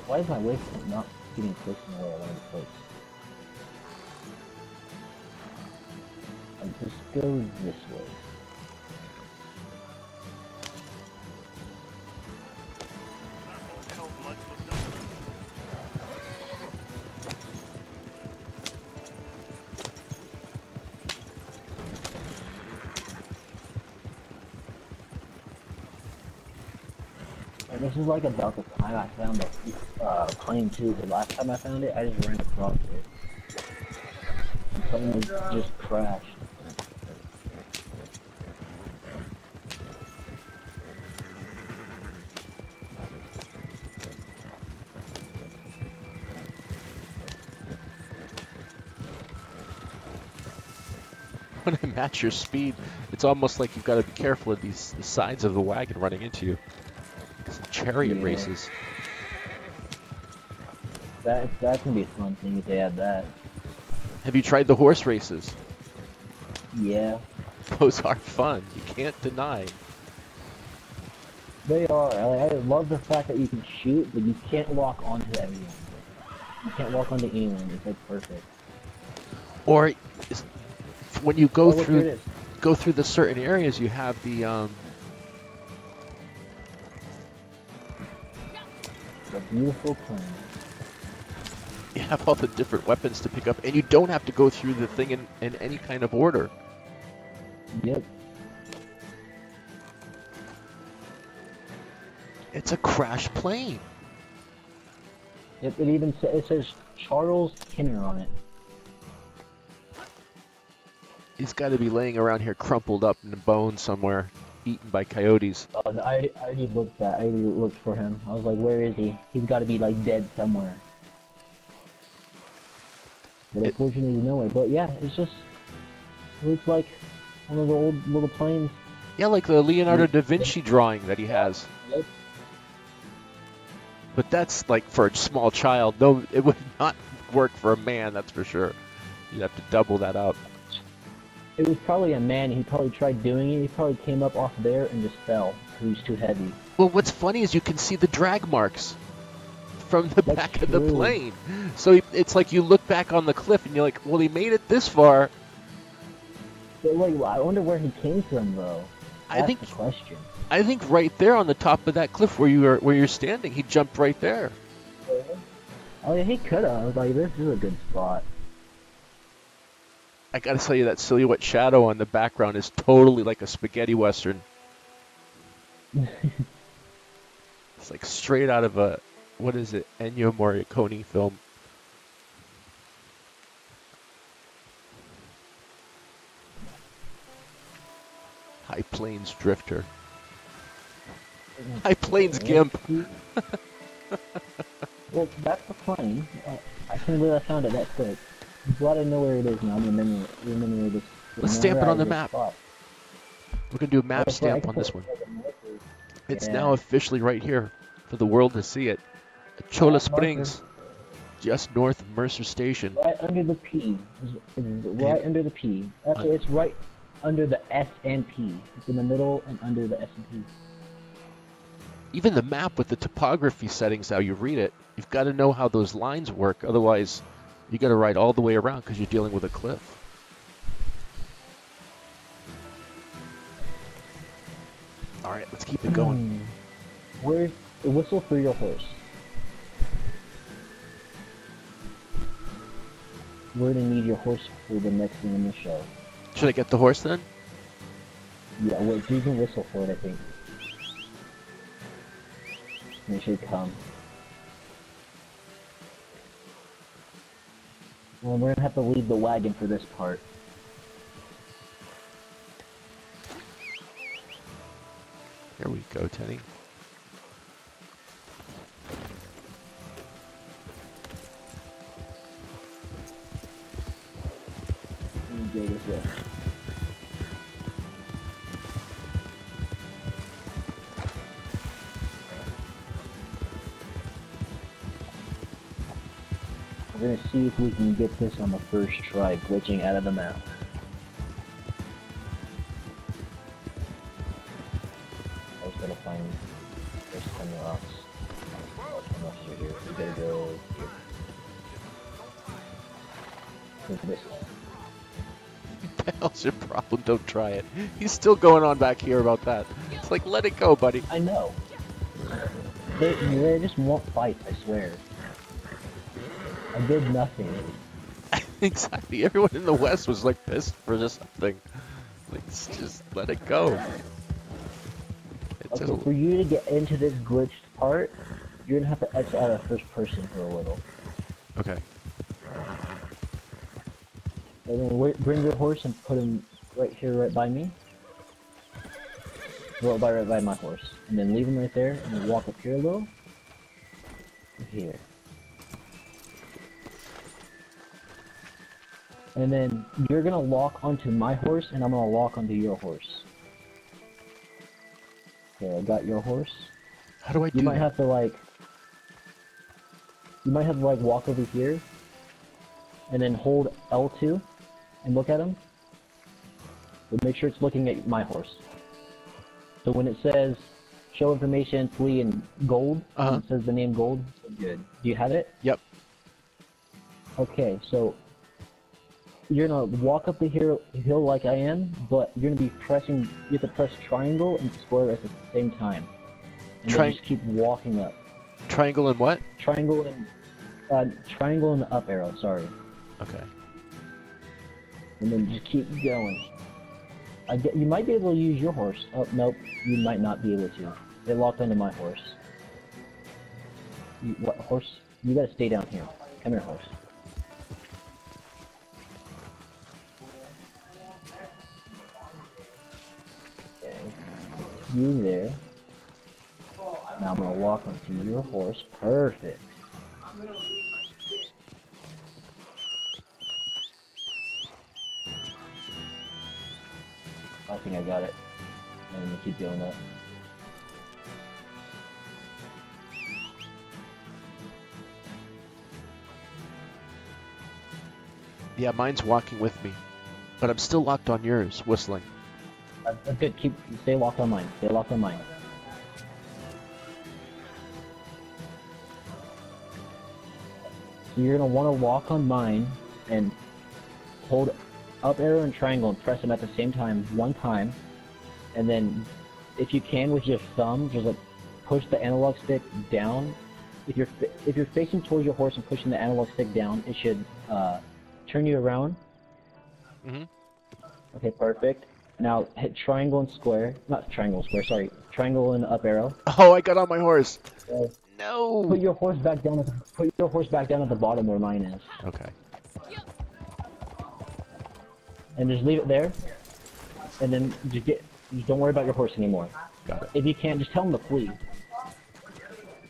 Why is my waistline not getting close to where I want to place? I'll just go this way. And this is like about the time I found the plane too. The last time I found it, I just ran across it. The plane was just crashed. When I match your speed, it's almost like you've got to be careful of the sides of the wagon running into you. Some chariot races. That's gonna be a fun thing if they add that. Have you tried the horse races? Yeah, Those are fun. You can't deny. they are. I love the fact that you can shoot, but you can't walk onto everyone. You can't walk onto anyone. It's like perfect. Or when you go look, here it is. go through the certain areas, you have the The beautiful plane. you have all the different weapons to pick up, and you don't have to go through the thing in any kind of order. Yep. It's a crash plane. Yep. It says Charles Kinner on it. He's got to be laying around here crumpled up in the bone somewhere, eaten by coyotes. I already looked at. I already looked for him. I was like, where is he? He's got to be like dead somewhere. But unfortunately, he's nowhere. But yeah, it looks like one of the old little planes. Yeah, like the Leonardo da Vinci drawing that he has. Yep. But that's like for a small child. No, it would not work for a man, that's for sure. You'd have to double that up. It was probably a man. He probably tried doing it. He probably came up off there and just fell. He was too heavy. Well, what's funny is you can see the drag marks from the That's back of the true. plane. So it's like you look back on the cliff and you're like, well, he made it this far. But wait, I wonder where he came from, though. That's the question. I think right there on the top of that cliff where you're standing, he jumped right there. Oh yeah, he could have. Like, this is a good spot. I gotta tell you, that silhouette shadow on the background is totally like a spaghetti western. It's like straight out of a, what is it, Ennio Morricone film. High Plains Drifter. High Plains Gimp. Well, that's the plane. I can't believe I found it that quick. I'm glad I know where it is now. I'm remembering this. Let's stamp it on the map. Spot. We're gonna do a map That's right, I stamp can on put this one. like a marker. It's Yeah. now officially right here for the world to see it. At Chola Last marker. Springs, just north of Mercer Station. Right under the P. It's right under the P. Actually, it's right under the S and P. It's in the middle and under the S and P. Even the map with the topography settings, how you read it, you've got to know how those lines work. Otherwise, you got to ride all the way around because you're dealing with a cliff. All right, let's keep it going. Where's the whistle for your horse? We're gonna need your horse for the next thing in the show. Should I get the horse then? Yeah, well, you can whistle for it, I think. And it should come. Well, we're gonna have to leave the wagon for this part. Here we go, Tenny. Let me go this way. We're gonna see if we can get this on the first try, glitching out of the map. I was gonna find there's 10 rocks. I'm not sure here. We gotta go here. Look at this. What the hell's your problem? Don't try it. He's still going on back here about that. It's like, let it go, buddy. I know. They just won't fight, I swear. I did nothing. Exactly. Everyone in the West was like pissed for this thing. Like, just let it go. It's Okay, for you to get into this glitched part, you're gonna have to X out of first person for a little. Okay. And then bring your horse and put him right here, right by me. Well, right by my horse. And then leave him right there, and then walk up here a little. Here. And then you're gonna lock onto my horse, and I'm gonna lock onto your horse. Okay, I got your horse. How do I do You might that? have to like... You might have to like walk over here, and then hold L2, and look at him. But make sure it's looking at my horse. So when it says, show information, flee, and gold, and it says the name gold, good. Do you have it? Yep. Okay, so you're gonna walk up the hill like I am, but you're gonna be pressing, you have to press triangle and square at the same time. And then just keep walking up. Triangle and what? Triangle and up arrow, sorry. Okay. And then just keep going. You might be able to use your horse. Oh, nope, you might not be able to. It locked onto my horse. What horse? You gotta stay down here. Come here, horse. Okay. You there. Now I'm gonna walk onto your horse. Perfect. I think I got it. And I'm gonna keep doing that. Yeah, mine's walking with me. But I'm still locked on yours, whistling. Good, stay locked on mine. Stay locked on mine. So you're gonna wanna walk on mine and hold up arrow and triangle and press them at the same time, one time. And then, if you can with your thumb, just like push the analog stick down. If you're facing towards your horse and pushing the analog stick down, it should turn you around. Okay, perfect. Now hit triangle and square. Not triangle and square, sorry. Triangle and up arrow. Oh, I got on my horse. No. Put your horse back down. Put your horse back down at the bottom where mine is. Okay. And just leave it there. And then just don't worry about your horse anymore. Got it. If you can, just tell him to flee.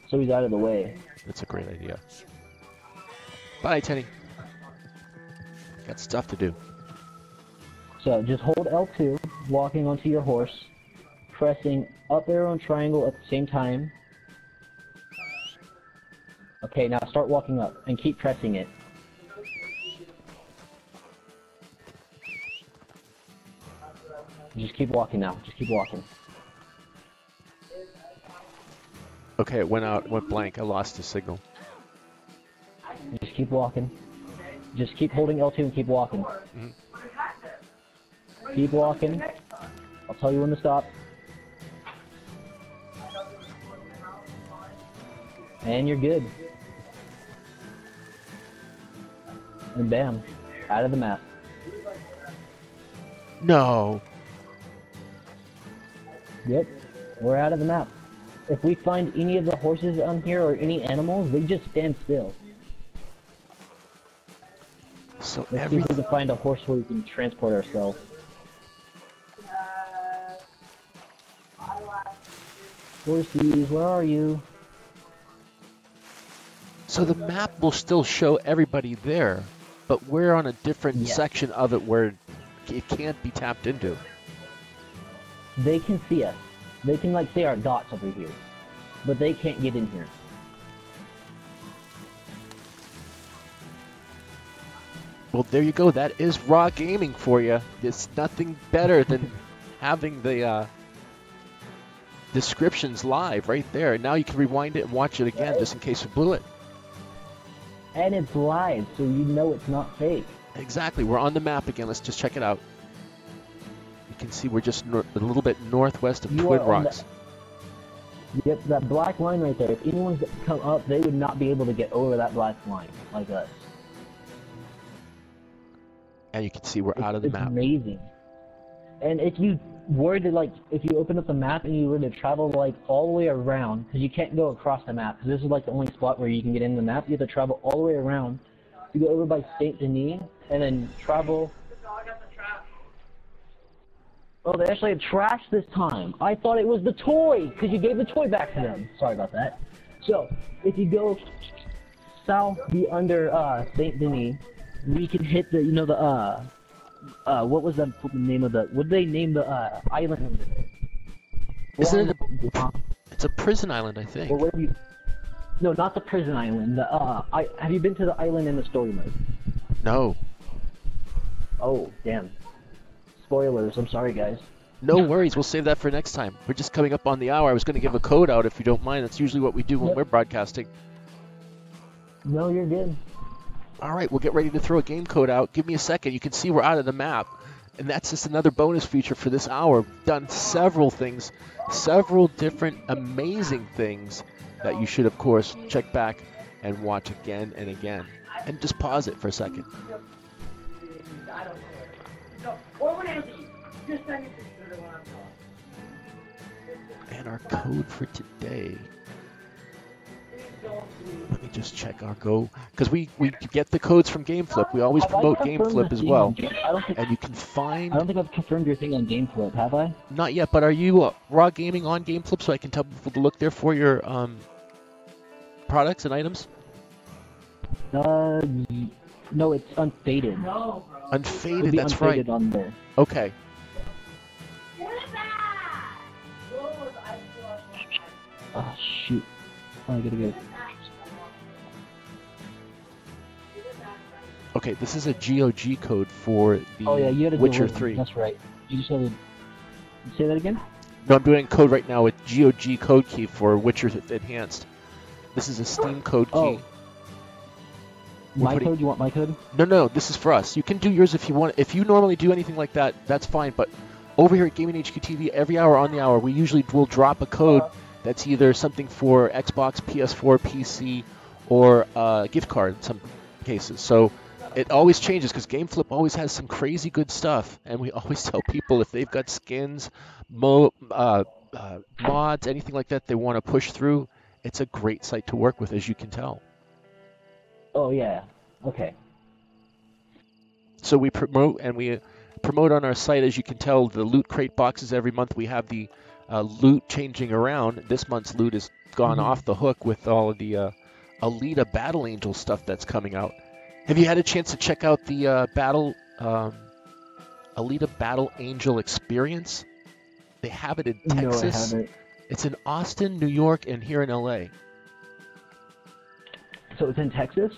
So he's out of the way. That's a great idea. Bye, Tenny. Got stuff to do. So just hold L2, walking onto your horse. pressing up arrow and triangle at the same time. Okay, now start walking up and keep pressing it. Just keep walking now. Just keep walking. Okay, it went out, went blank. I lost the signal. Just keep walking. Just keep holding L2 and keep walking. Keep walking. I'll tell you when to stop. And you're good. And bam, out of the map. No. Yep, we're out of the map. If we find any of the horses on here or any animals, they just stand still. So Let's see if we can find a horse where we can transport ourselves. Horsies, where are you? So the map will still show everybody there, but we're on a different section of it where it can't be tapped into. They can see us. They can like see our dots over here, but they can't get in here. Well, there you go. That is raw gaming for you. It's nothing better than having the descriptions live right there. Now you can rewind it and watch it again just in case you blew it. And it's live, so you know it's not fake. Exactly. We're on the map again. Let's just check it out. You can see we're just a little bit northwest of Twin Rocks. Yep, that black line right there. If anyone's come up, they would not be able to get over that black line like us. And you can see we're out of the map. It's amazing. And if you were to like, if you open up the map and you were to travel like all the way around, because you can't go across the map, because this is like the only spot where you can get in the map, you have to travel all the way around. You go over by Saint Denis, and then travel. Oh, they actually had trash this time. I thought it was the toy, because you gave the toy back to them. Sorry about that. So, if you go south, be under Saint Denis, we can hit the, you know, the what was the name of the? What did they name the island? Isn't it? It's a prison island, I think. Or whatever you. No, not the prison island. The have you been to the island in the story mode? No. Oh, damn. Spoilers. I'm sorry, guys. No worries. We'll save that for next time. We're just coming up on the hour. I was going to give a code out if you don't mind. That's usually what we do when we're broadcasting. No, you're good. All right, we'll get ready to throw a game code out. Give me a second. You can see we're out of the map. And that's just another bonus feature for this hour. We've done several things, several different amazing things that you should, of course, check back and watch again and again. And just pause it for a second. And our code for today. Let me just check our go, because we get the codes from GameFlip. We always promote GameFlip as well. And you can find... I don't think I've confirmed your thing on GameFlip, have I? Not yet, but are you raw gaming on GameFlip so I can tell people to look there for your products and items? No, it's unfaded. No, bro. Unfaded, that's right. On there. Okay. Oh, shoot. I gotta go. Okay, this is a GOG code for the you had to Witcher 3. That's right. You just had to say that again? No, I'm doing code right now with GOG code key for Witcher Enhanced. This is a Steam code key. My code? You want my code? No, this is for us. You can do yours if you want. If you normally do anything like that, that's fine. But over here at GamingHQ TV, every hour on the hour, we usually will drop a code that's either something for Xbox, PS4, PC, or a gift card in some cases. So it always changes because GameFlip always has some crazy good stuff, and we always tell people if they've got skins, mods, anything like that they want to push through, it's a great site to work with, as you can tell. Oh, yeah. Okay. So we promote on our site, as you can tell, the loot crate boxes every month. We have the loot changing around. This month's loot has gone off the hook with all of the Alita Battle Angel stuff that's coming out. Have you had a chance to check out the Alita Battle Angel experience? They have it in No, I Texas. haven't. It's in Austin, New York, and here in LA. So it's in Texas?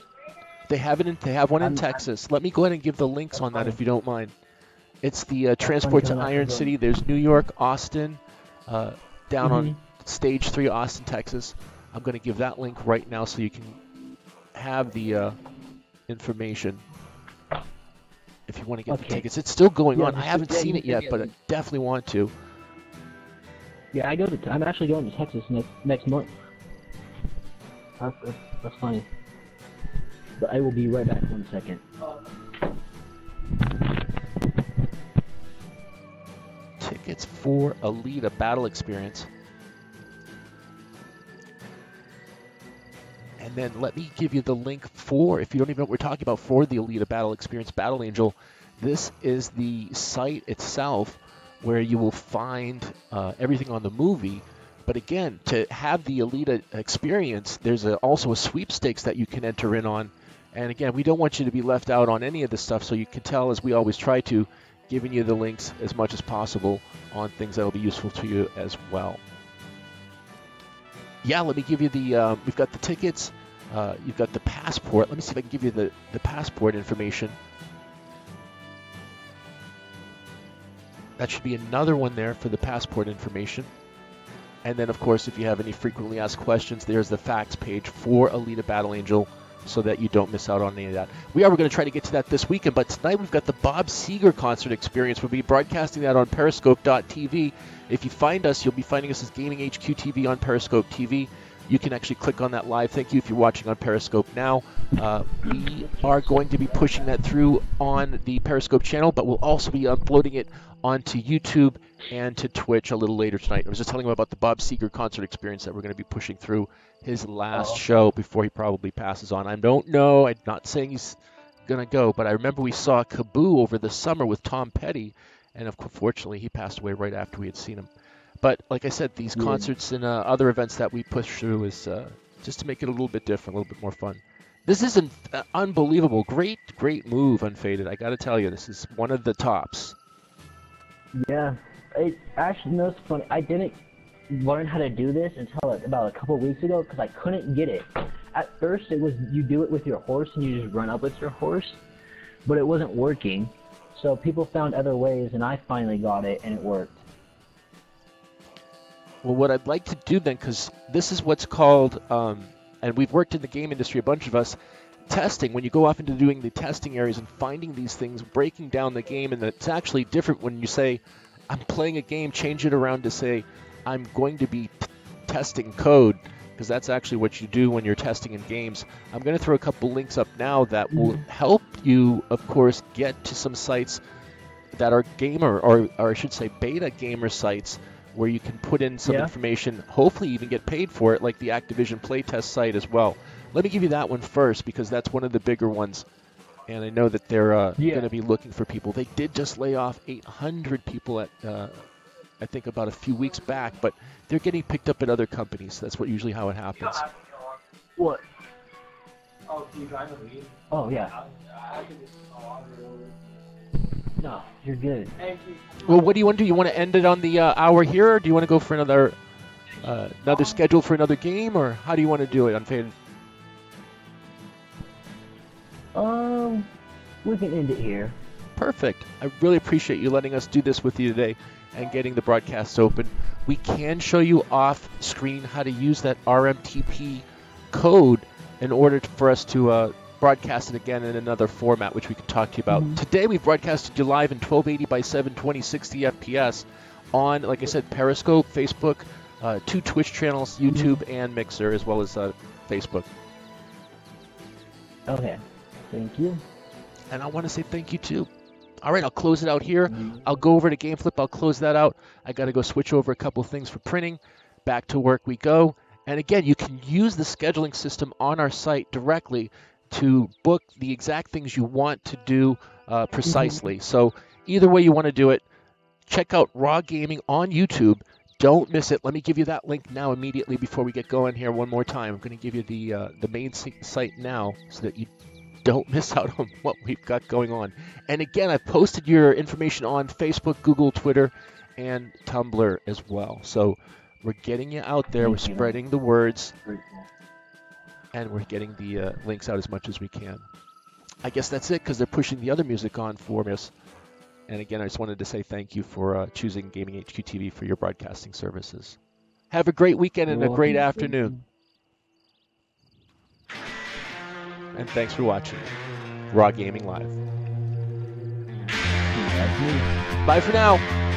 They have one in Texas. Let me go ahead and give the links on that if you don't mind. It's the transport to Iron City. There's New York, Austin, down on Stage 3, Austin, Texas. I'm going to give that link right now so you can have the information if you want to get the tickets. It's still going on. I haven't seen it yet, but I definitely want to. Yeah, I'm actually going to Texas next month. That's funny. But I will be right back 1 second. Tickets for Alita Battle Experience. And then let me give you the link for, if you don't even know what we're talking about, for the Alita Battle Experience Battle Angel. This is the site itself where you will find everything on the movie. But again, to have the Alita experience, there's also a sweepstakes that you can enter in on. And again, we don't want you to be left out on any of this stuff, so you can tell, as we always try to, giving you the links as much as possible on things that will be useful to you as well. Yeah, let me give you the, we've got the tickets, you've got the passport. Let me see if I can give you the passport information. That should be another one there for the passport information. And then, of course, if you have any frequently asked questions, there's the facts page for Alita Battle Angel so that you don't miss out on any of that. We're going to try to get to that this weekend, but tonight we've got the Bob Seger concert experience. We'll be broadcasting that on Periscope.tv. If you find us, you'll be finding us as GamingHQ TV on Periscope TV. You can actually click on that live. Thank you if you're watching on Periscope now. We are going to be pushing that through on the Periscope channel, but we'll also be uploading it onto YouTube and to Twitch a little later tonight. I was just telling him about the Bob Seger concert experience that we're going to be pushing through his last show before he probably passes on. I don't know. I'm not saying he's going to go, but I remember we saw Kaboo over the summer with Tom Petty, and unfortunately he passed away right after we had seen him. But like I said, these concerts and other events that we push through is just to make it a little bit different, a little bit more fun. This is an unbelievable, great move, Unfaded. I got to tell you, this is one of the tops. Yeah, actually, no, it's funny. I didn't learn how to do this until about a couple weeks ago because I couldn't get it. At first, it was you do it with your horse and you just run up with your horse, but it wasn't working. So people found other ways, and I finally got it, and it worked. Well, what I'd like to do then, because this is what's called, and we've worked in the game industry, a bunch of us, testing. When you go off into doing the testing areas and finding these things, breaking down the game, and it's actually different when you say, I'm playing a game, change it around to say, I'm going to be testing code, because that's actually what you do when you're testing in games. I'm going to throw a couple links up now that will help you, of course, get to some sites that are gamer, or I should say beta gamer sites, where you can put in some information, hopefully even get paid for it, like the Activision playtest site as well. Let me give you that one first, because that's one of the bigger ones, and I know that they're going to be looking for people. They did just lay off 800 people at, I think, about a few weeks back, but they're getting picked up at other companies. That's what usually how it happens. What? Oh, can you drive with me? Oh, yeah. I can just No, you're good. Well, what do you want to do? You want to end it on the hour here, or do you want to go for another schedule for another game, or how do you want to do it, Unfaded? We can end it here. Perfect. I really appreciate you letting us do this with you today and getting the broadcast open. We can show you off screen how to use that RMTP code in order for us to broadcast it again in another format, which we can talk to you about. Today we've broadcasted you live in 1280 by 720 60 FPS on, like I said, Periscope, Facebook, 2 Twitch channels, YouTube, and Mixer, as well as Facebook. Okay. Thank you. And I want to say thank you too. All right, I'll close it out here. I'll go over to GameFlip. I'll close that out. I got to go switch over a couple things for printing. Back to work we go. And again, you can use the scheduling system on our site directly to book the exact things you want to do precisely. So either way you want to do it, check out Raw Gaming on YouTube. Don't miss it. Let me give you that link now immediately before we get going here one more time. I'm going to give you the main site now so that you don't miss out on what we've got going on. And again, I've posted your information on Facebook, Google, Twitter, and Tumblr as well. So we're getting you out there. We're Thank you. spreading the words, and we're getting the links out as much as we can. I guess that's it because they're pushing the other music on for us. And again, I just wanted to say thank you for choosing GamingHQ TV for your broadcasting services. Have a great weekend and a great afternoon. And thanks for watching Raw Gaming Live. Bye for now.